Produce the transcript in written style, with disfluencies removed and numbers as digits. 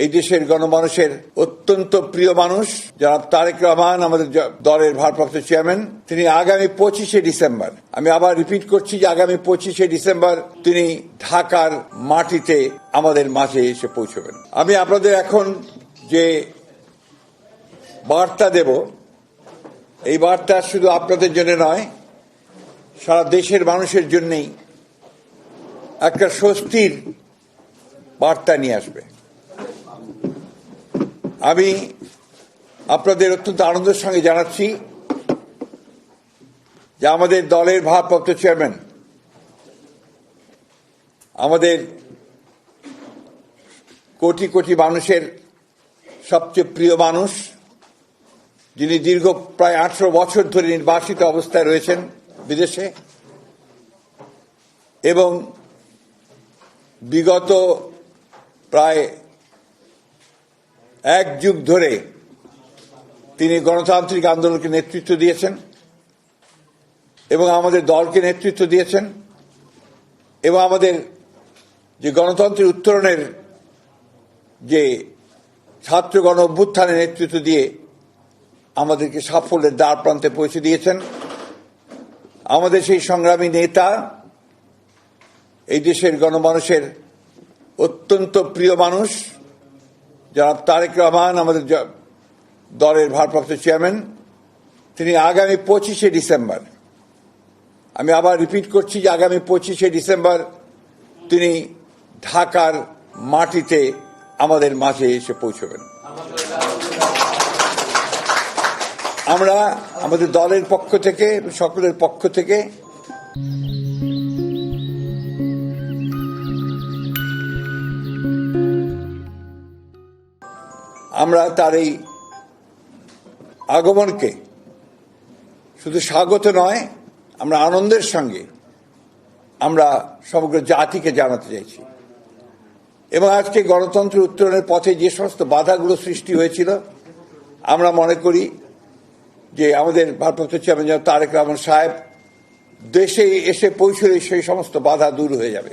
এই দেশের গণমানুষের অত্যন্ত প্রিয় মানুষ জনাব তারেক রহমান, আমাদের দলের ভারপ্রাপ্ত চেয়ারম্যান, তিনি আগামী 25শে ডিসেম্বর, আমি আবার রিপিট করছি যে আগামী 25শে ডিসেম্বর তিনি ঢাকার মাটিতে আমাদের মাঝে এসে পৌঁছবেন। আমি আপনাদের এখন যে বার্তা দেব, এই বার্তা শুধু আপনাদের জন্য নয়, সারা দেশের মানুষের জন্যই একটা স্বস্তির বার্তা নিয়ে আসবে। আমি আপনাদের অত্যন্ত আনন্দের সঙ্গে জানাচ্ছি যে আমাদের দলের ভারপ্রাপ্ত চেয়ারম্যান, আমাদের কোটি কোটি মানুষের সবচেয়ে প্রিয় মানুষ, যিনি দীর্ঘ প্রায় 18 বছর ধরে নির্বাসিত অবস্থায় রয়েছেন বিদেশে এবং বিগত প্রায় 1 যুগ ধরে তিনি গণতান্ত্রিক আন্দোলনকে নেতৃত্ব দিয়েছেন এবং আমাদের দলকে নেতৃত্ব দিয়েছেন এবং আমাদের যে গণতন্ত্রের উত্তরণের যে ছাত্র গণ অভ্যুত্থানের নেতৃত্ব দিয়ে আমাদেরকে সাফল্যের দ্বার প্রান্তে পৌঁছে দিয়েছেন। আমাদের সেই সংগ্রামী নেতা, এই দেশের গণমানুষের অত্যন্ত প্রিয় মানুষ জনাব তারেক রহমান, আমাদের দলের ভারপ্রাপ্ত চেয়ারম্যান, তিনি আগামী 25শে ডিসেম্বর, আমি আবার রিপিট করছি যে আগামী 25শে ডিসেম্বর তিনি ঢাকার মাটিতে আমাদের মাঝে এসে পৌঁছবেন। আমরা আমাদের দলের পক্ষ থেকে, সকলের পক্ষ থেকে আমরা তার এই আগমনকে শুধু স্বাগত নয়, আমরা আনন্দের সঙ্গে আমরা সমগ্র জাতিকে জানাতে চাইছি। এবং আজকে গণতন্ত্রের উত্তরণের পথে যে সমস্ত বাধাগুলো সৃষ্টি হয়েছিল, আমরা মনে করি যে আমাদের ভারপ্রাপ্ত চেয়ারম্যান তারেক রহমান সাহেব দেশে এসে পৌঁছলে সেই সমস্ত বাধা দূর হয়ে যাবে।